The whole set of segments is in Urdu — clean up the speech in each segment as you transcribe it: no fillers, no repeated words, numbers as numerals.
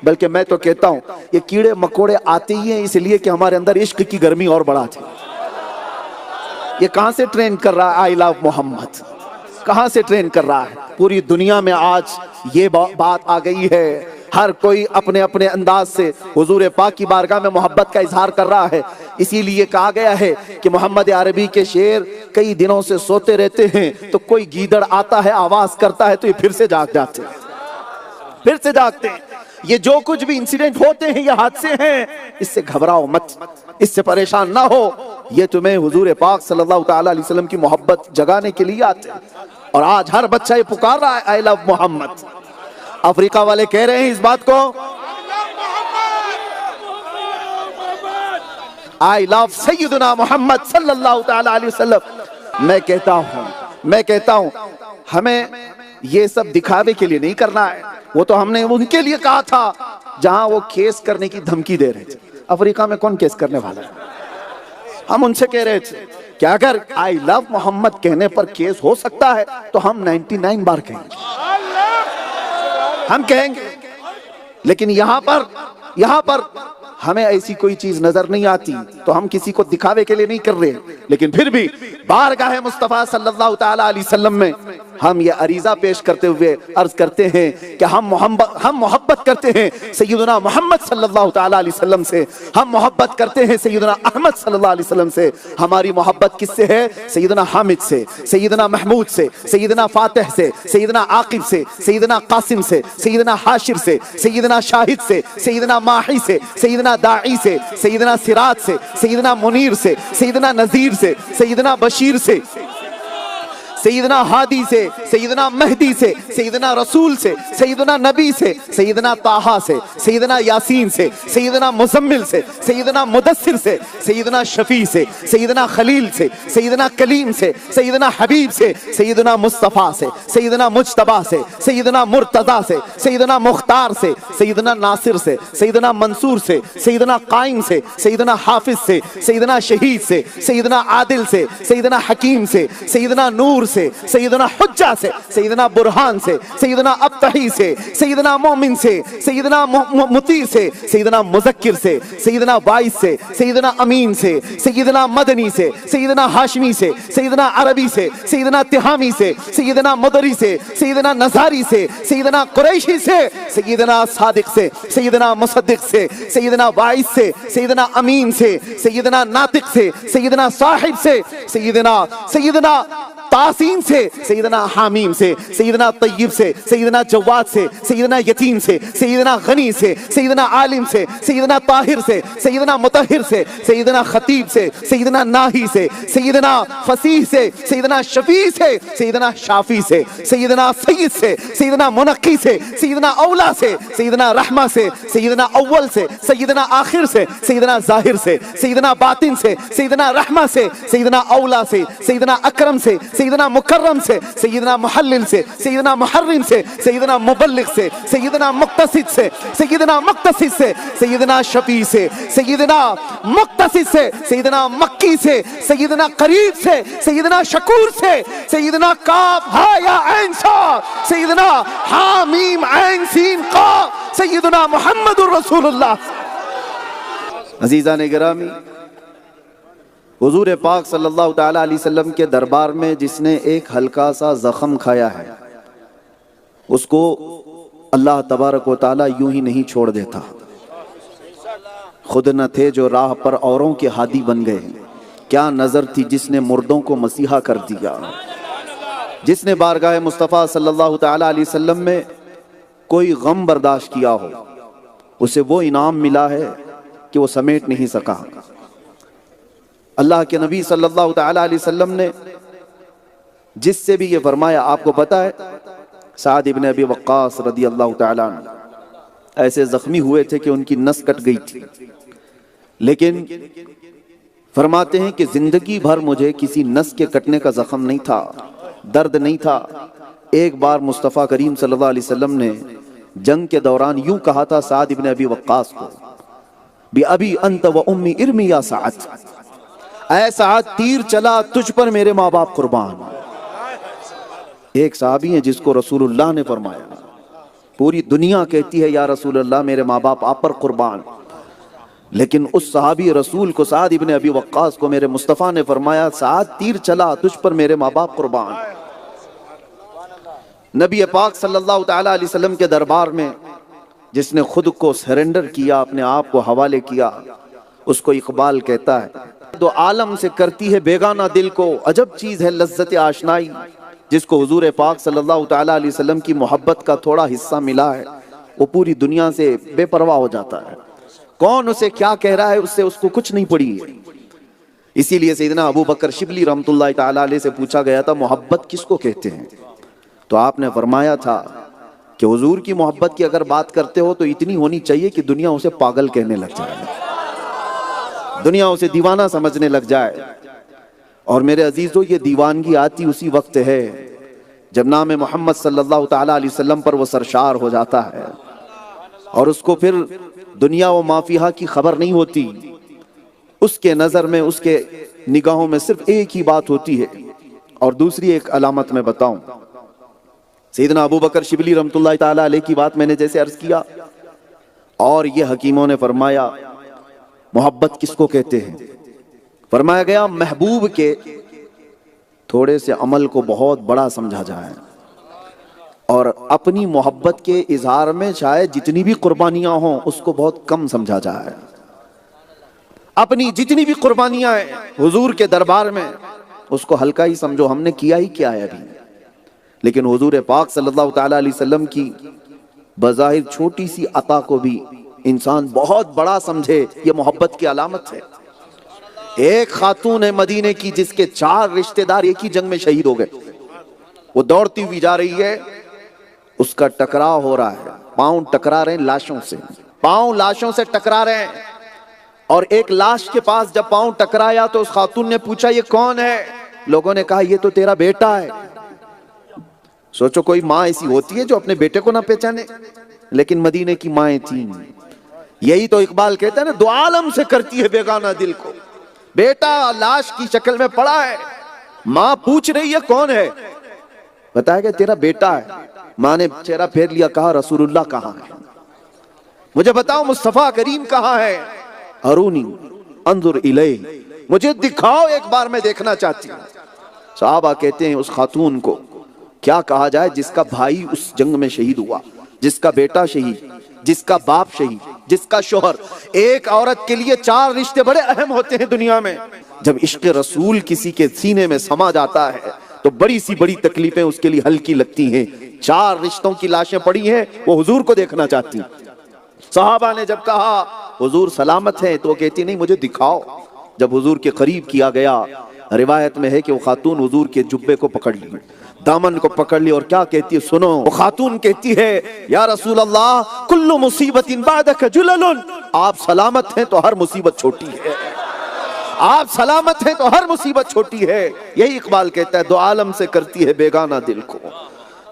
بلکہ میں تو کہتا ہوں یہ کیڑے مکوڑے آتے ہی ہیں اس لیے کہ ہمارے اندر عشق کی گرمی اور بڑھا جائے۔ یہ کہاں سے ٹرین کر رہا ہے آئی لو محمد؟ کہاں سے ٹرین کر رہا ہے؟ پوری دنیا میں آج یہ بات آ گئی ہے، ہر کوئی اپنے اپنے انداز سے حضور پاک کی بارگاہ میں محبت کا اظہار کر رہا ہے۔ اسی لیے کہا گیا ہے کہ محمد عربی کے شعر کئی دنوں سے سوتے رہتے ہیں، تو کوئی گیدڑ آتا ہے آواز کرتا ہے تو یہ پھر سے جاگ جاتے ہیں، پھر سے جاگتے ہیں۔ یہ جو کچھ بھی انسیڈنٹ ہوتے ہیں یہ حادثے ہیں، اس سے گھبراؤ مت، اس سے پریشان نہ ہو، یہ تمہیں حضور پاک صلی اللہ تعالیٰ علیہ وسلم کی محبت جگانے کے لیے آتے ہیں۔ اور آج ہر بچہ یہ پکار رہا ہے آئی لو محمد۔ افریقہ والے کہہ رہے ہیں اس بات کو، آئی لو سیدنا محمد صلی اللہ تعالیٰ علیہ وسلم۔ میں کہتا ہوں ہمیں یہ سب دکھاوے کے لیے نہیں کرنا ہے، وہ تو ہم نے ان کے لیے کہا تھا جہاں وہ کیس کرنے کی دھمکی دے رہے تھے۔ افریقہ میں کون کیس کرنے والا ہے؟ ہم ان سے کہہ رہے تھے کہ اگر آئی لو محمد کہنے پر کیس ہو سکتا ہے تو ہم 99 بار کہیں گے، ہم کہیں گے، لیکن یہاں پر ہمیں ایسی کوئی چیز نظر نہیں آتی، تو ہم کسی کو دکھاوے کے لیے نہیں کر رہے، لیکن پھر بھی بارگاہ مصطفیٰ صلی اللہ تعالیٰ علیہ وسلم میں ہم یہ عریضہ پیش کرتے ہوئے عرض کرتے ہیں کہ ہم محبت کرتے ہیں سیدنا محمد صلی اللہ تعالیٰ علیہ وسلم سے، ہم محبت کرتے ہیں سیدنا احمد صلی اللہ علیہ وسلم سے۔ ہماری محبت کس سے ہے؟ سیدنا حامد سے، سیدنا محمود سے، سیدنا فاتح سے، سیدنا عاقب سے، سیدنا قاسم سے، سیدنا حاشر سے، سیدنا شاہد سے، سیدنا ماحی سے، سیدنا داعی سے، سیدنا سراج سے، سیدنا منیر سے، سیدنا نذیر سے، سیدنا بشیر سے، سیدنا ہادی سے، سیدنا مہدی سے، سیدنا رسول سے، سیدنا نبی سے، سیدنا طٰہٰ سے، سیدنا یاسین سے، سیدنا مزمل سے، سیدنا مدثر سے، سیدنا شفیع سے، سیدنا خلیل سے، سیدنا کلیم سے، سیدنا حبیب سے، سیدنا مصطفیٰ سے، سیدنا مجتبیٰ سے، سیدنا مرتضیٰ سے، سیدنا مختار سے، سیدنا ناصر سے، سیدنا منصور سے، سیدنا قائم سے، سیدنا حافظ سے، سیدنا شہید سے، سیدنا عادل سے، سیدنا حکیم سے، سیدنا نور سے، سیدنا حجہ سے، سیدنا برہان سے، سیدنا ابتحی سے، سیدنا مومن سے، سیدنا مطیع سے، سیدنا مذکر سے، سیدنا باعث سے، سیدنا امین سے، سیدنا مدنی سے، سیدنا ہاشمی سے، سیدنا عربی سے، سیدنا تہامی سے، سیدنا مدری سے، سیدنا نظاری سے، سیدنا قریشی سے، سیدنا صادق سے، سیدنا مصدق سے، سیدنا باعث سے، سیدنا امین سے، سیدنا ناطق سے، سیدنا صاحب سے، سیدنا تاسین سے، سیدنا حامیم سے، سیدنا طیب سے، سیدنا جواد سے، سیدنا یتیم سے، سیدنا غنی سے، سیدنا عالم سے، سیدنا طاہر سے، سیدنا مطہر سے، سیدنا خطیب سے، سیدنا ناہی سے، سیدنا فصیح سے، سیدنا شفیع سے، سیدنا شافی سے، سیدنا سید سے، سیدنا منقی سے، سیدنا اولا سے، سیدنا رحمہ سے، سیدنا اول سے، سیدنا آخر سے، سیدنا ظاہر سے، سیدنا باطن سے، سیدنا رحمہ سے، سیدنا اولا سے، سیدنا اکرم سے، سیدنا مکرم سے، سیدنا محلل سے، سیدنا محرم سے، سیدنا مبلغ سے، سیدنا مقتصد سے، سیدنا مقتصد سے، سیدنا شفیع سے، سیدنا مقتصد سے، سیدنا مکی سے، سیدنا قریب سے، سیدنا شکور سے، سیدنا کاف ہا یا عین صاد، سیدنا حامیم عین سین قاف، سیدنا محمد الرسول اللہ۔ عزیزان گرامی، حضور پاک صلی اللہ تعالیٰ علیہ وسلم کے دربار میں جس نے ایک ہلکا سا زخم کھایا ہے اس کو اللہ تبارک و تعالیٰ یوں ہی نہیں چھوڑ دیتا۔ خود نہ تھے جو راہ پر اوروں کے ہادی بن گئے، کیا نظر تھی جس نے مردوں کو مسیحا کر دیا۔ جس نے بارگاہ مصطفیٰ صلی اللہ تعالیٰ علیہ وسلم میں کوئی غم برداشت کیا ہو اسے وہ انعام ملا ہے کہ وہ سمیٹ نہیں سکا۔ اللہ کے نبی صلی اللہ تعالیٰ علیہ وسلم نے جس سے بھی یہ فرمایا، آپ کو پتا ہے سعد ابن ابی وقاص رضی اللہ تعالیٰ عنہ ایسے زخمی ہوئے تھے کہ ان کی نس کٹ گئی تھی، لیکن فرماتے ہیں کہ زندگی بھر مجھے کسی نس کے کٹنے کا زخم نہیں تھا، درد نہیں تھا۔ ایک بار مصطفیٰ کریم صلی اللہ علیہ وسلم نے جنگ کے دوران یوں کہا تھا سعد ابن ابی وقاص کو، بِأَبِي أَنْتَ وَأُمِّي اِرْمِ يَا سعد، اے سعد تیر چلا تجھ پر میرے ماں باپ قربان۔ ایک صحابی ہیں جس کو رسول اللہ نے فرمایا پوری دنیا کہتی ہے یا رسول اللہ میرے ماں باپ آپ پر قربان، لیکن اس صحابی رسول کو سعد ابن ابی وقاص کو میرے مصطفیٰ نے فرمایا سعد تیر چلا تجھ پر میرے ماں باپ قربان۔ نبی پاک صلی اللہ تعالی علیہ وسلم کے دربار میں جس نے خود کو سرنڈر کیا، اپنے آپ کو حوالے کیا، اس کو اقبال کہتا ہے دو عالم سے کرتی ہے بیگانہ دل کو، عجب چیز ہے لذت آشنائی۔ جس کو حضور پاک صلی اللہ تعالی علیہ وسلم کی محبت کا تھوڑا حصہ ملا ہے وہ پوری دنیا سے بے پرواہ ہو جاتا ہے، کون اسے کیا کہہ رہا ہے اس سے اس کو کچھ نہیں پڑی ہے۔ اسی لیے سیدنا ابو بکر شبلی رحمۃ اللہ تعالی علیہ سے پوچھا گیا تھا محبت کس کو کہتے ہیں، تو آپ نے فرمایا تھا کہ حضور کی محبت کی اگر بات کرتے ہو تو اتنی ہونی چاہیے کہ دنیا اسے پاگل کہنے لگ جائے، دنیا اسے دیوانہ سمجھنے لگ جائے۔ اور میرے عزیزو یہ دیوانگی آتی اسی وقت ہے جب نام محمد صلی اللہ تعالی علیہ وسلم پر وہ سرشار ہو جاتا ہے اور اس کو پھر دنیا و ما فیہا کی خبر نہیں ہوتی، اس کے نظر میں اس کے نگاہوں میں صرف ایک ہی بات ہوتی ہے۔ اور دوسری ایک علامت میں بتاؤں، سیدنا ابو بکر شبلی رحمۃ اللہ تعالی علیہ کی بات میں نے جیسے عرض کیا، اور یہ حکیموں نے فرمایا محبت کس کو کہتے ہیں، فرمایا گیا محبوب کے تھوڑے سے عمل کو بہت بڑا سمجھا جائے اور اپنی محبت کے اظہار میں شاید جتنی بھی قربانیاں ہوں اس کو بہت کم سمجھا جائے۔ اپنی جتنی بھی قربانیاں ہیں حضور کے دربار میں اس کو ہلکا ہی سمجھو، ہم نے کیا ہی کیا ہے ابھی، لیکن حضور پاک صلی اللہ تعالی علیہ وسلم کی بظاہر چھوٹی سی عطا کو بھی انسان بہت بڑا سمجھے، یہ محبت کی علامت ہے۔ ایک خاتون ہے مدینے کی جس کے 4 رشتہ دار ایک ہی جنگ میں شہید ہو گئے، وہ دوڑتی ہوئی جا رہی ہے، اس کا ٹکراؤ ہو رہا ہے، پاؤں ٹکرا رہے ہیں لاشوں سے، پاؤں لاشوں سے ٹکرا رہے ہیں، اور ایک لاش کے پاس جب پاؤں ٹکرایا تو اس خاتون نے پوچھا یہ کون ہے؟ لوگوں نے کہا یہ تو تیرا بیٹا ہے۔ سوچو کوئی ماں ایسی ہوتی ہے جو اپنے بیٹے کو نہ پہچانے، لیکن مدینے کی مائیں تھیں۔ یہی تو اقبال کہتا ہے نا دو عالم سے کرتی ہے بیگانہ دل کو، بیٹا لاش کی شکل میں پڑا ہے، ماں پوچھ رہی ہے کون ہے، بتایا کہ تیرا بیٹا ہے۔ ماں نے چہرہ پھیر لیا، کہا رسول اللہ کہاں ہے، مجھے بتاؤ مصطفیٰ کریم کہاں ہے، ارونی انظر الیہ، مجھے دکھاؤ ایک بار میں دیکھنا چاہتی ہوں۔ صحابہ کہتے ہیں اس خاتون کو کیا کہا جائے جس کا بھائی اس جنگ میں شہید ہوا، جس کا بیٹا شہید، جس کا باپ شہید، جس کا شوہر۔ ایک عورت کے لیے 4 رشتے بڑے اہم ہوتے ہیں دنیا میں، جب عشق رسول کسی کے سینے میں سما جاتا ہے تو بڑی سی بڑی تکلیفیں اس کے لیے ہلکی لگتی ہیں۔ 4 رشتوں کی لاشیں پڑی ہیں، وہ حضور کو دیکھنا چاہتی ہیں۔ صحابہ نے جب کہا حضور سلامت ہیں تو وہ کہتی نہیں مجھے دکھاؤ۔ جب حضور کے قریب کیا گیا، روایت میں ہے کہ وہ خاتون حضور کے جبے کو پکڑ لی، دامن کو پکڑ لی، اور کیا کہتی ہے سنو، وہ خاتون کہتی ہے یا رسول اللہ کل مصیبت بعدک جلل، آپ سلامت ہیں تو ہر مصیبت چھوٹی ہے، آپ سلامت ہیں تو ہر مصیبت چھوٹی ہے۔ یہی اقبال کہتا ہے دو عالم سے کرتی ہے بیگانہ دل کو،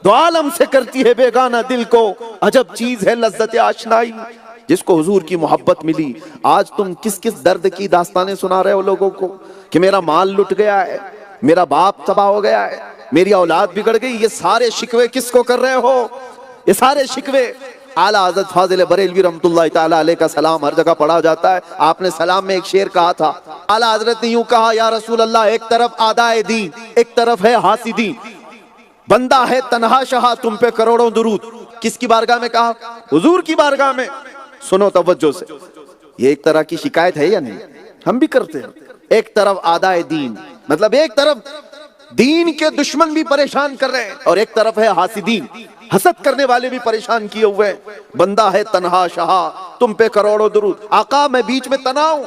دو عالم سے کرتی ہے بیگانہ دل کو، عجب چیز ہے لذت آشنائی۔ جس کو حضور کی محبت ملی، آج تم کس کس درد کی داستانیں سنا رہے ہو لوگوں کو کہ میرا مال لٹ گیا ہے، میرا باپ تباہ ہو گیا ہے، میری اولاد بگڑ گئی۔ یہ سارے شکوے کس کو کر رہے ہو؟ یہ سارے شکوے اعلیٰ حضرت فاضل بریلوی رحمۃ اللہ تعالیٰ علیہ کا سلام ہر جگہ پڑھا جاتا ہے۔ آپ نے سلام میں ایک شعر کہا تھا، اعلیٰ حضرت نے یوں کہا یا رسول اللہ ایک طرف آدائے دین، ایک طرف ہے حاسدین، بندہ ہے تنہا شہا تم پہ کروڑوں درود۔ کس کی بارگاہ میں کہا؟ حضور کی بارگاہ میں۔ سنو توجہ سے، یہ ایک طرح کی شکایت ہے یا نہیں؟ ہم بھی کرتے ہیں۔ ایک طرف آدائے دین، مطلب ایک طرف دین کے دشمن بھی پریشان کر رہے ہیں، اور ایک طرف ہے حاسدین، حسد کرنے والے بھی پریشان کیے ہوئے ہیں۔ بندہ ہے تنہا شہا تم پہ کروڑوں درود۔ آقا میں بیچ میں تنہا ہوں،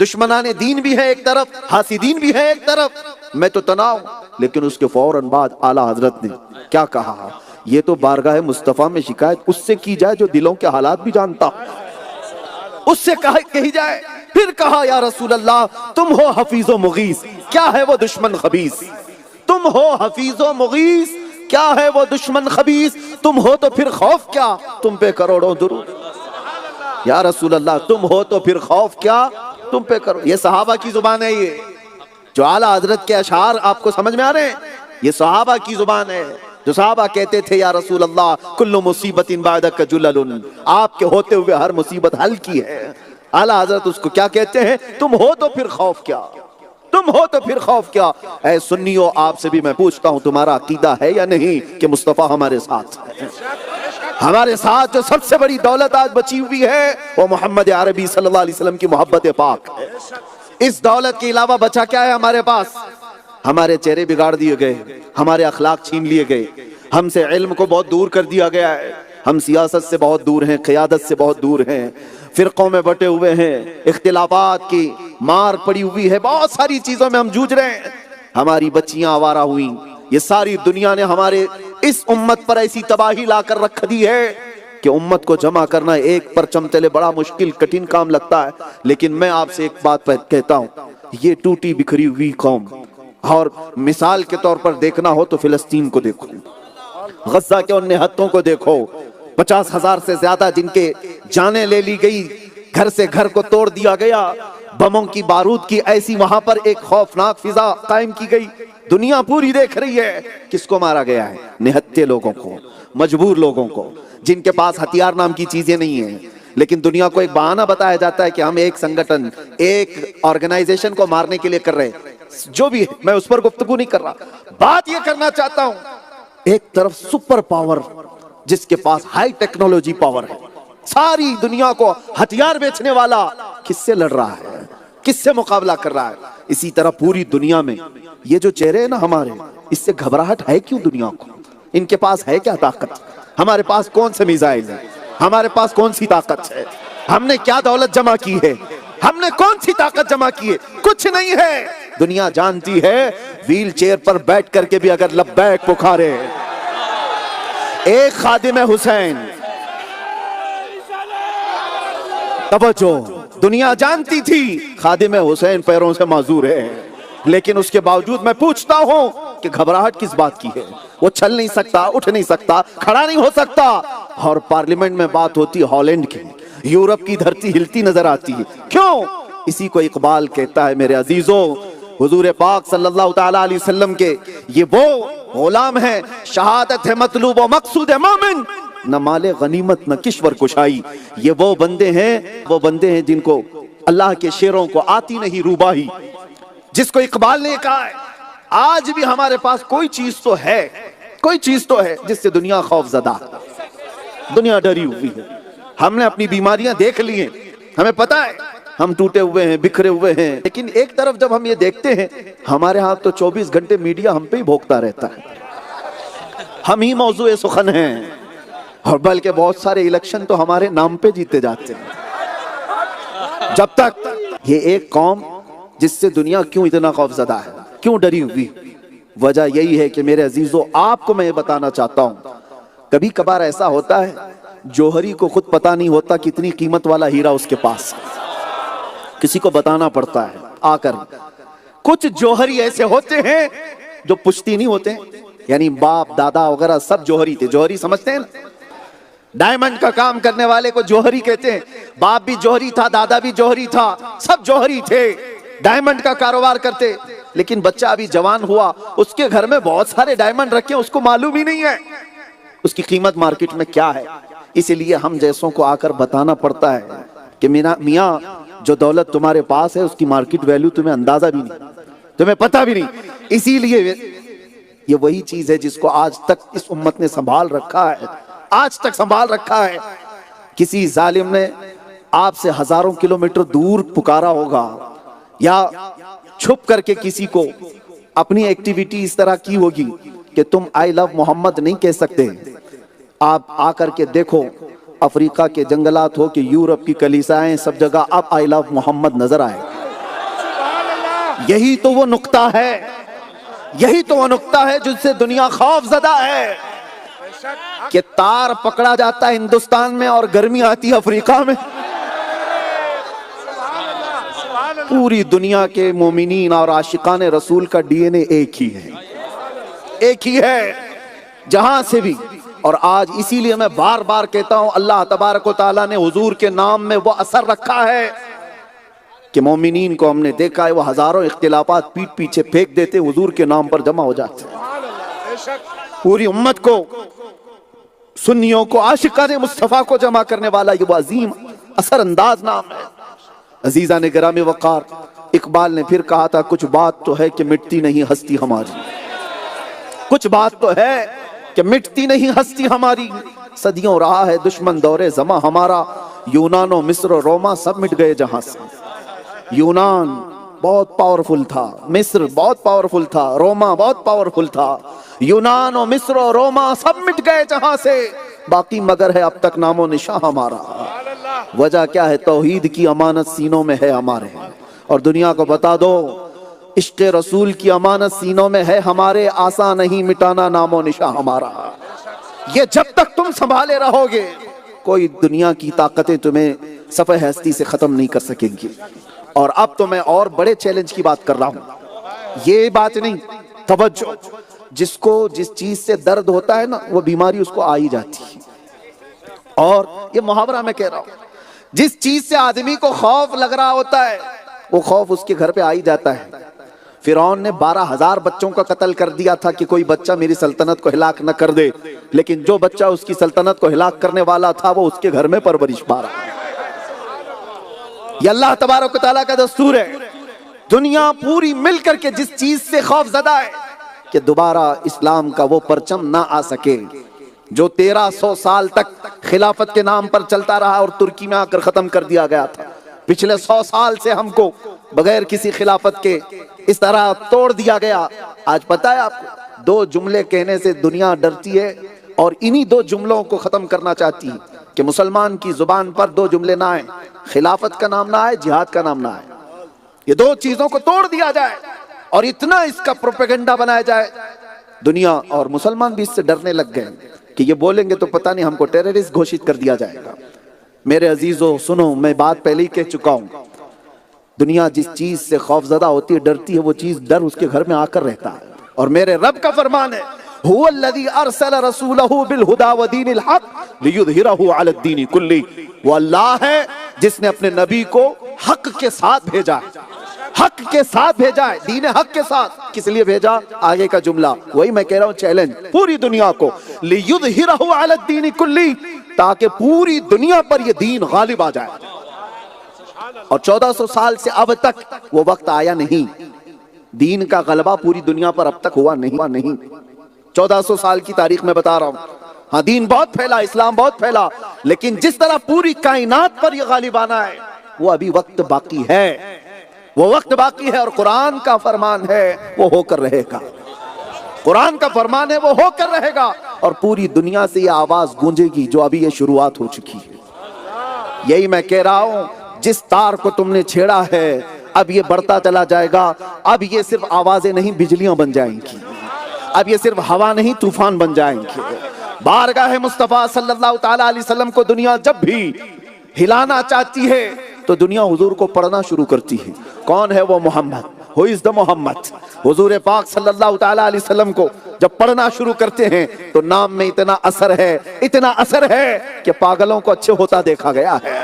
دشمنان دین بھی ہے ایک طرف، حاسدین بھی ہے ایک طرف، میں تو تنہا ہوں۔ لیکن اس کے فوراً بعد اعلیٰ حضرت نے کیا کہا؟ یہ تو بارگاہ مصطفیٰ میں شکایت اس سے کی جائے جو دلوں کے حالات بھی جانتا، اس سے کہی جائے۔ پھر کہا یا رسول اللہ تم ہو حفیظ و مغیث، کیا ہے وہ دشمن خبیث؟ تم ہو حفیظ و مغیث، کیا ہے وہ دشمن خبیث؟ تم ہو تو پھر خوف کیا تم پہ کروڑوں درود۔ یا رسول اللہ تم ہو تو پھر خوف کیا تم پہ کرو۔ یہ صحابہ کی زبان ہے، یہ جو اعلیٰ حضرت کے اشعار آپ کو سمجھ میں آ رہے ہیں، یہ صحابہ کی زبان ہے۔ جو صحابہ کہتے تھے یا رسول اللہ کل مصیبت بعدک جلل، آپ کے ہوتے ہوئے ہر مصیبت حل کی ہے، اعلیٰ حضرت اس کو کیا کہتے ہیں؟ تم ہو تو پھر خوف کیا، تم ہو تو پھر خوف کیا۔ اے سنیو، آپ سے بھی میں پوچھتا ہوں تمہارا عقیدہ ہے یا نہیں کہ مصطفیٰ ہمارے ساتھ ہے؟ ہمارے ساتھ جو سب سے بڑی دولت آج بچی ہوئی ہے وہ محمد عربی صلی اللہ علیہ وسلم کی محبت پاک ہے۔ اس دولت کے علاوہ بچا کیا ہے ہمارے پاس؟ ہمارے چہرے بگاڑ دیے گئے، ہمارے اخلاق چھین لیے گئے، ہم سے علم کو بہت دور کر دیا گیا ہے، ہم سیاست سے بہت دور ہیں، قیادت سے بہت دور ہیں، فرقوں میں بٹے ہوئے ہیں، اختلافات کی مار پڑی ہوئی ہے، بہت ساری چیزوں میں ہم جوجھ رہے ہیں، ہماری بچیاں آوارہ ہوئیں، یہ ساری دنیا نے ہمارے اس امت پر ایسی تباہی لا کر رکھ دی ہے کہ امت کو جمع کرنا ایک پرچم تلے بڑا مشکل کٹھن کام لگتا ہے۔ لیکن میں آپ سے ایک بات کہتا ہوں، یہ ٹوٹی بکھری ہوئی قوم، اور مثال کے طور پر دیکھنا ہو تو فلسطین کو دیکھو، غزہ کے ان نہتوں کو دیکھو، 50,000 سے زیادہ جن کے جانیں لے لی گئی، گھر سے گھر کو توڑ دیا گیا، بموں کی بارود کی ایسی وہاں پر ایک خوفناک فضا قائم کی گئی، دنیا پوری دیکھ رہی ہے۔ کس کو مارا گیا ہے؟ نہتے لوگوں کو، مجبور لوگوں کو، جن کے پاس ہتھیار نام کی چیزیں نہیں ہیں، لیکن دنیا کو ایک بہانہ بتایا جاتا ہے کہ ہم ایک سنگٹھن، ایک آرگنائزیشن کو مارنے کے لیے کر رہے ہیں۔ جو بھی ہے، میں اس پر گفتگو نہیں کر رہا، بات یہ کرنا چاہتا ہوں، ایک طرف سپر پاور جس کے پاس ہائی ٹیکنالوجی پاور ہے، ساری دنیا کو ہتھیار بیچنے والا کس سے لڑ رہا ہے، کس سے مقابلہ کر رہا ہے؟ اسی طرح پوری دنیا میں یہ جو چہرے ہیں نا ہمارے، اس سے گھبراہٹ ہے کیوں دنیا کو؟ ان کے پاس ہے کیا طاقت؟ ہمارے پاس کون سے میزائل ہیں؟ ہمارے پاس کون سی طاقت ہے؟ ہم نے کیا دولت جمع کی ہے؟ ہم نے کون سی طاقت جمع کی ہے؟ کچھ نہیں ہے۔ دنیا جانتی ہے ویل چیئر پر بیٹھ کر کے بھی اگر لبیک پکارے، ایک خادم حسین، توجہ، دنیا جانتی تھی خادم حسین پیروں سے معذور ہے، لیکن اس کے باوجود میں پوچھتا ہوں کہ گھبراہٹ کس بات کی ہے؟ وہ چل نہیں سکتا، اٹھ نہیں سکتا، کھڑا نہیں ہو سکتا، اور پارلیمنٹ میں بات ہوتی ہالینڈ کی، یورپ کی دھرتی ہلتی نظر آتی ہے۔ کیوں؟ اسی کو اقبال کہتا ہے میرے عزیزوں، حضور پاک صلی اللہ تعالیٰ علیہ وسلم کے یہ وہ غلام ہیں، شہادت ہے مطلوب و مقصود مومن، نہ مال غنیمت نہ کشور کشائی۔ یہ وہ بندے ہیں جن کو اللہ کے شیروں کو آتی نہیں روباہی، جس کو اقبال نے کہا ہے آج بھی ہمارے پاس کوئی چیز تو ہے جس سے دنیا خوف زدہ، دنیا ڈری ہوئی ہے۔ ہم نے اپنی بیماریاں دیکھ لی ہیں، ہمیں پتہ ہے ہم ٹوٹے ہوئے ہیں، بکھرے ہوئے ہیں، لیکن ایک طرف جب ہم یہ دیکھتے ہیں ہمارے ہاں تو 24 گھنٹے میڈیا ہم پہ ہی بھوکتا رہتا ہے، ہم ہی موضوع سخن ہیں، اور بلکہ بہت سارے الیکشن تو ہمارے نام پہ جیتے جاتے ہیں۔ جب تک یہ ایک قوم جس سے دنیا کیوں اتنا خوف زدہ ہے، کیوں ڈری ہوئی، وجہ یہی ہے کہ میرے عزیزوں آپ کو میں یہ بتانا چاہتا ہوں، کبھی کبھار ایسا ہوتا ہے جوہری کو خود پتا نہیں ہوتا کتنی قیمت والا ہیرا اس کے پاس، کسی کو بتانا پڑتا ہے آ کر۔ کچھ جوہری ایسے ہوتے ہیں جو پشتی نہیں ہوتے، یعنی باپ دادا وغیرہ سب جوہری تھے، جوہری سمجھتے ہیں نا، ڈائمنڈ کا کام کرنے والے کو جوہری کہتے ہیں، باپ بھی جوہری تھا، دادا بھی جوہری تھا، سب جوہری تھے، ڈائمنڈ کا کاروبار کرتے، لیکن بچہ ابھی جوان ہوا، اس کے گھر میں بہت سارے ڈائمنڈ رکھے، اس کو معلوم ہی نہیں ہے اس کی قیمت مارکیٹ میں کیا ہے۔ اسی لیے ہم جیسوں کو آ کر بتانا پڑتا ہے کہ میاں جو دولت تمہارے پاس ہے اس کی مارکیٹ ویلیو تمہیں اندازہ بھی نہیں، تمہیں پتہ بھی نہیں۔ اسی لیے یہ وہی چیز ہے جس کو آج تک اس امت نے سنبھال رکھا ہے، آج تک سنبھال رکھا ہے۔ کسی ظالم نے آپ سے ہزاروں کلومیٹر دور پکارا ہوگا، یا چھپ کر کے کسی کو اپنی ایکٹیویٹی اس طرح کی ہوگی کہ تم آئی لو محمد نہیں کہہ سکتے۔ آپ آ کر کے دیکھو، افریقہ کے جنگلات ہو کہ یورپ کی کلیسائیں، سب جگہ اب آئی لو محمد نظر آئے۔ یہی تو وہ نقطہ ہے، یہی تو وہ نقطہ ہے جس سے دنیا خوف زدہ ہے کہ تار پکڑا جاتا ہے ہندوستان میں اور گرمی آتی ہے افریقہ میں۔ پوری دنیا کے مومنین اور عاشقان رسول کا ڈی این اے ایک ہی ہے جہاں سے بھی۔ اور آج اسی لیے میں بار بار کہتا ہوں اللہ تبارک و تعالیٰ نے حضور کے نام میں وہ اثر رکھا ہے کہ مومنین کو ہم نے دیکھا ہے وہ ہزاروں اختلافات پیٹ پیچھے پھینک دیتے، حضور کے نام پر جمع ہو جاتے ہیں۔ پوری امت کو، سنیوں کو، عاشقان مصطفیٰ کو جمع کرنے والا یہ وہ عظیم اثر انداز نام ہے۔ عزیزان گرامی وقار، اقبال نے پھر کہا تھا کچھ بات تو ہے کہ مٹتی نہیں ہستی ہماری، کچھ بات تو ہے کہ مٹتی نہیں ہستی ہماری، صدیوں رہا ہے دشمن دور زماں ہمارا، یونان و مصر و روما سب مٹ گئے جہاں سے۔ یونان بہت پاورفل تھا، مصر بہت پاورفل تھا، روما بہت پاورفل تھا، یونان و مصر و روما سب مٹ گئے جہاں سے، باقی مگر ہے اب تک نام و نشاں ہمارا۔ وجہ کیا ہے؟ توحید کی امانت سینوں میں ہے ہمارے، اور دنیا کو بتا دو عشق رسول کی امانت سینوں میں ہے ہمارے، آسان نہیں مٹانا نام و نشاں ہمارا۔ یہ جب تک تم سنبھالے رہو گے کوئی دنیا کی طاقتیں تمہیں صفحہ ہستی سے ختم نہیں کر سکیں گی۔ اور اب تو میں اور بڑے چیلنج کی بات کر رہا ہوں، یہ بات نہیں، توجہ، جس کو جس چیز سے درد ہوتا ہے نا وہ بیماری اس کو آ ہی جاتی ہے۔ اور یہ محاورہ میں کہہ رہا ہوں، جس چیز سے آدمی کو خوف لگ رہا ہوتا ہے وہ خوف اس کے گھر پہ آ ہی جاتا ہے۔ فرعون نے 12,000 بچوں کا قتل کر دیا تھا کہ کوئی بچہ میری سلطنت کو ہلاک نہ کر دے، لیکن جو بچہ اس کی سلطنت کو ہلاک کرنے والا تھا وہ اس کے گھر میں پرورش پا رہا ہے۔ یہ اللہ تبارک و تعالیٰ کا دستور ہے۔ دنیا پوری مل کر کے جس چیز سے خوف زدہ ہے کہ دوبارہ اسلام کا وہ پرچم نہ آ سکے جو 1300 سال تک خلافت کے نام پر چلتا رہا اور ترکی میں آ کر ختم کر دیا گیا تھا۔ پچھلے 100 سال سے ہم کو بغیر کسی خلافت کے اس طرح توڑ دیا گیا۔ آج پتہ ہے آپ کو 2 جملے کہنے سے دنیا ڈرتی ہے، اور انہی 2 جملوں کو ختم کرنا چاہتی ہے کہ مسلمان کی زبان پر 2 جملے نہ آئیں، خلافت کا نام نہ آئے، جہاد کا نام نہ آئے۔ یہ 2 چیزوں کو توڑ دیا جائے اور اتنا اس کا پروپیگنڈا بنایا جائے، دنیا اور مسلمان بھی اس سے ڈرنے لگ گئے کہ یہ بولیں گے تو پتہ نہیں ہم کو ٹیررسٹ گھوشت کر دیا جائے گا۔ میرے عزیزو سنو، میں بات پہلے ہی کہہ چکا ہوں، دنیا جس چیز سے خوف زدہ ہوتی ہے، ڈرتی ہے، وہ چیز ڈر اس کے گھر میں آ کر رہتا ہے۔ اور میرے رب کا فرمان ہے هو الذی ارسل رسولہ بالہدی ودین الحق لیظہرہ علی الدین کلہ، وہ اللہ ہے جس نے اپنے نبی کو حق کے ساتھ بھیجا ہے، حق کے ساتھ بھیجا ہے، دین حق کے ساتھ۔ کس لیے بھیجا؟ آگے کا جملہ وہی میں کہہ رہا ہوں، چیلنج پوری دنیا کو، لیظہرہ علی الدین کلہ، تاکہ پوری دنیا پر یہ دین غالب آ جائے۔ اور 1400 سال سے اب تک وہ وقت آیا نہیں، دین کا غلبہ پوری دنیا پر اب تک ہوا نہیں۔ 1400 سال کی تاریخ میں بتا رہا ہوں، ہاں دین بہت پھیلا، اسلام بہت پھیلا، لیکن جس طرح پوری کائنات پر یہ غالب آنا ہے وہ ابھی وقت باقی ہے، وہ وقت باقی ہے۔ اور قرآن کا فرمان ہے وہ ہو کر رہے گا، قرآن کا فرمان ہے وہ ہو کر رہے گا، اور پوری دنیا سے یہ آواز گونجے گی جو ابھی یہ شروعات ہو چکی ہے۔ یہی میں کہہ رہا ہوں، جس تار کو تم نے چھیڑا ہے اب یہ بڑھتا چلا جائے گا، اب یہ صرف آوازیں نہیں بجلیاں بن جائیں گی، اب یہ صرف ہوا نہیں طوفان بن جائیں گے۔ بارگاہ مصطفیٰ صلی اللہ تعالیٰ علیہ وسلم کو دنیا جب بھی ہلانا چاہتی ہے تو دنیا حضور کو پڑھنا شروع کرتی ہے۔ کون ہے وہ؟ محمد، ہو از دا محمد۔ حضور پاک صلی اللہ تعالیٰ علیہ وسلم کو جب پڑھنا شروع کرتے ہیں تو نام میں اتنا اثر ہے، اتنا اثر ہے کہ پاگلوں کو اچھے ہوتا دیکھا گیا ہے،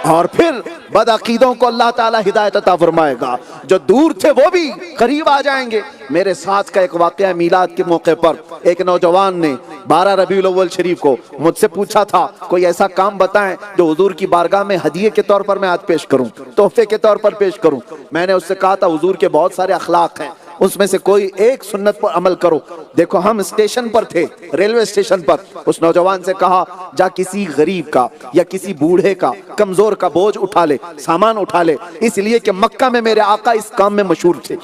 اور پھر بدعقیدوں کو اللہ تعالیٰ ہدایت عطا فرمائے گا، جو دور تھے وہ بھی قریب آ جائیں گے۔ میرے ساتھ کا ایک واقعہ میلاد کے موقع پر ایک نوجوان نے 12 ربیع الاول شریف کو مجھ سے پوچھا تھا کوئی ایسا کام بتائیں جو حضور کی بارگاہ میں ہدیے کے طور پر میں آج پیش کروں، تحفے کے طور پر پیش کروں۔ میں نے اس سے کہا تھا حضور کے بہت سارے اخلاق ہیں، اس میں سے کوئی ایک سنت پر عمل کرو۔ دیکھو ہم اسٹیشن پر تھے، ریلوے اسٹیشن پر، اس نوجوان سے کہا جا کسی غریب کا یا کسی بوڑھے کا، کمزور کا بوجھ اٹھا لے، سامان اٹھا لے، اس لیے کہ مکہ میں میرے آقا اس کام میں مشہور تھے،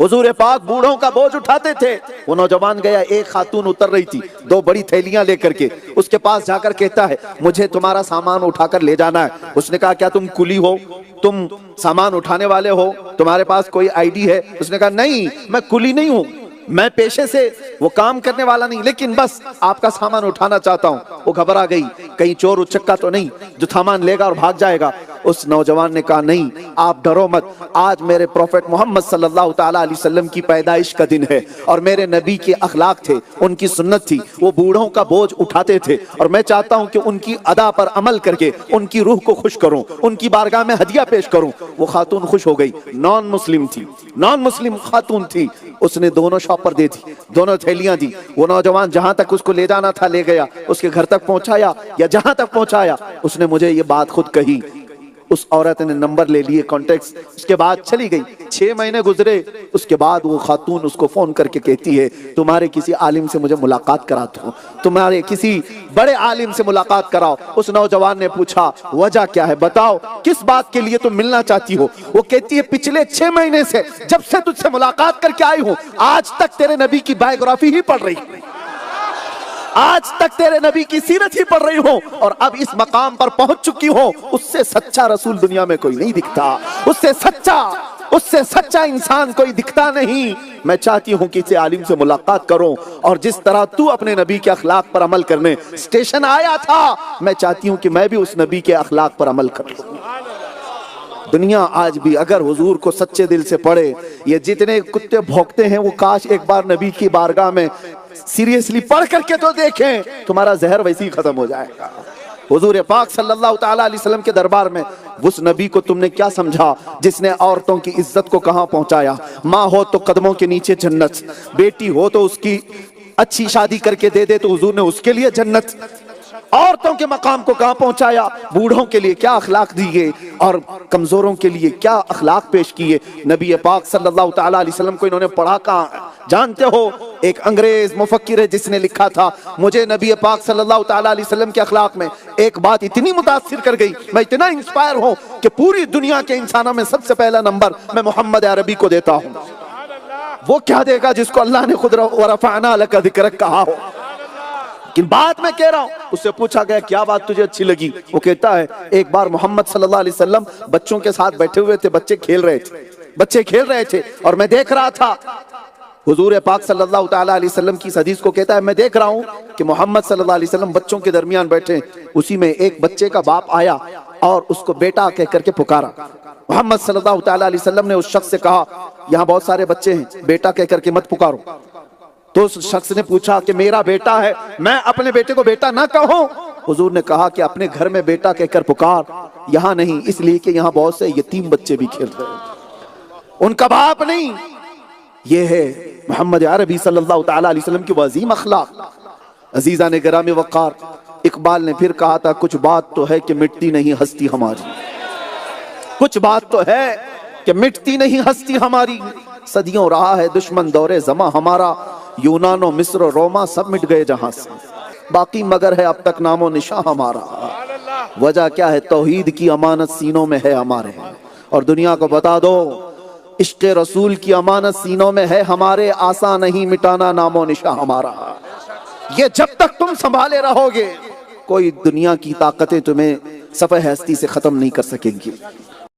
حضور پاک بوڑھوں کا بوجھ اٹھاتے تھے۔ وہ نوجوان گیا، ایک خاتون اتر رہی تھی 2 بڑی تھیلیاں لے کر کے، اس کے پاس جا کر کہتا ہے مجھے تمہارا سامان اٹھا کر لے جانا ہے۔ اس نے کہا کیا تم کلی ہو، تم سامان اٹھانے والے ہو، تمہارے پاس کوئی آئی ڈی ہے؟ اس نے کہا نہیں، میں کلی نہیں ہوں، میں پیشے سے وہ کام کرنے والا نہیں، لیکن بس آپ کا سامان اٹھانا چاہتا ہوں۔ وہ گھبرا گئی، کہیں چور اچکا تو نہیں جو سامان لے گا اور بھاگ جائے گا۔ اس نوجوان نے کہا نہیں آپ ڈرو مت، آج میرے پروفیٹ محمد صلی اللہ تعالیٰ علیہ وسلم کی پیدائش کا دن ہے، اور میرے نبی کے اخلاق تھے، ان کی سنت تھی، وہ بوڑھوں کا بوجھ اٹھاتے تھے، اور میں چاہتا ہوں کہ ان کی ادا پر عمل کر کے ان کی روح کو خوش کروں، ان کی بارگاہ میں ہدیہ پیش کروں۔ وہ خاتون خوش ہو گئی، نان مسلم تھی، نان مسلم خاتون تھی، اس نے دونوں شاپر دے دی، دونوں تھیلیاں دی۔ وہ نوجوان جہاں تک اس کو لے جانا تھا لے گیا، اس کے گھر تک پہنچایا یا جہاں تک پہنچایا، اس نے مجھے یہ بات خود کہی، اس عورت نے نمبر لے لیے کانٹیکٹس، اس کے بعد چلی گئی۔ 6 مہینے گزرے، اس کے بعد وہ خاتون اس کو فون کر کے کہتی ہے تمہارے کسی عالم سے مجھے ملاقات کراتا ہوں، تمہارے کسی بڑے عالم سے ملاقات کراؤ۔ اس نوجوان نے پوچھا وجہ کیا ہے، بتاؤ کس بات کے لیے تم ملنا چاہتی ہو؟ وہ کہتی ہے پچھلے 6 مہینے سے جب سے تجھ سے ملاقات کر کے آئی ہوں، آج تک تیرے نبی کی بائیوگرافی ہی پڑھ رہی ہوں، آج تک تیرے نبی کی سیرت ہی پڑھ رہی ہوں، اور اب اس مقام پر پہنچ چکی ہوں۔ اس سے سچا رسول دنیا میں کوئی نہیں دکھتا، اس سے سچا انسان کوئی دکھتا نہیں۔ میں چاہتی ہوں کہ اسے عالم سے ملاقات کروں، اور جس طرح تو اپنے نبی کے اخلاق پر عمل کرنے اسٹیشن آیا تھا، میں چاہتی ہوں کہ میں بھی اس نبی کے اخلاق پر عمل کروں۔ دنیا آج بھی اگر حضور کو سچے دل سے پڑھے، یہ جتنے کتے بھونکتے ہیں وہ کاش ایک بار نبی کی بارگاہ میں سیریسلی پڑھ کر کے تو دیکھیں، تمہارا زہر ویسے ہی ختم ہو جائے گا۔ حضور پاک صلی اللہ تعالیٰ علیہ وسلم کے دربار میں اس نبی کو تم نے کیا سمجھا جس نے عورتوں کی عزت کو کہاں پہنچایا؟ ماں ہو تو قدموں کے نیچے جنت، بیٹی ہو تو اس کی اچھی شادی کر کے دے دے تو حضور نے اس کے لیے جنت، عورتوں کے مقام کو کہاں پہنچایا؟ بوڑھوں کے لیے کیا اخلاق دیے اور کمزوروں کے لیے کیا اخلاق پیش کیے؟ نبی پاک صلی اللہ تعالیٰ علیہ وسلم کو انہوں نے پڑھا کہاں؟ جانتے ہو ایک انگریز مفکر ہے جس نے لکھا تھا مجھے نبی پاک صلی اللہ تعالیٰ علیہ وسلم کے اخلاق میں ایک بات اتنی متاثر کر گئی، میں اتنا انسپائر ہوں کہ پوری دنیا کے انسانوں میں سب سے پہلا نمبر میں محمد عربی کو دیتا ہوں۔ وہ کیا دے گا جس کو اللہ نے خود ورفعنا لک ذکرک کہا ہو؟ لیکن بات میں کہہ رہا ہوں، اس سے پوچھا گیا کیا بات تجھے اچھی لگی؟ وہ کہتا ہے ایک بار محمد صلی اللہ علیہ وسلم بچوں کے ساتھ بیٹھے ہوئے تھے، بچے کھیل رہے تھے اور میں دیکھ رہا تھا۔ حضور پاک صلی اللہ تعالیٰ علیہ وسلم کی اس حدیث کو کہتا ہے میں دیکھ رہا ہوں کہ محمد صلی اللہ علیہ وسلم بچوں کے درمیان بیٹھے، اسی میں ایک بچے کا باپ آیا اور اس کو بیٹا کہہ کر کے پکارا۔ محمد صلی اللہ تعالیٰ علیہ وسلم نے اس شخص سے کہا یہاں بہت سارے بچے ہیں، بیٹا کہہ کر کے مت پکارو۔ تو اس شخص نے پوچھا کہ میرا بیٹا ہے، میں اپنے بیٹے کو بیٹا نہ کہوں؟ حضور نے کہا کہ اپنے گھر میں بیٹا کہہ کر پکار، یہاں نہیں، اس لیے کہ یہاں بہت سے یتیم بچے بھی کھیل رہے ہیں، ان کا باپ نہیں۔ یہ ہے محمد عربی صلی اللہ تعالیٰ علیہ وسلم کی وہ عظیم اخلاق۔ عزیزان گرامی وقار، اقبال نے پھر کہا تھا کچھ بات تو ہے کہ مٹتی نہیں ہستی ہماری، کچھ بات تو ہے کہ مٹتی نہیں ہستی ہماری، صدیوں رہا ہے دشمن دور زماں ہمارا، یونان و مصر و روما سب مٹ گئے جہاں سے، باقی مگر ہے اب تک نام و نشاں ہمارا۔ وجہ کیا ہے؟ توحید کی امانت سینوں میں ہے ہمارے، اور دنیا کو بتا دو عشق رسول کی امانت سینوں میں ہے ہمارے، آسان نہیں مٹانا نام و نشاں ہمارا۔ یہ جب تک تم سنبھالے رہو گے کوئی دنیا کی طاقتیں تمہیں صفحہ ہستی سے ختم نہیں کر سکیں گی۔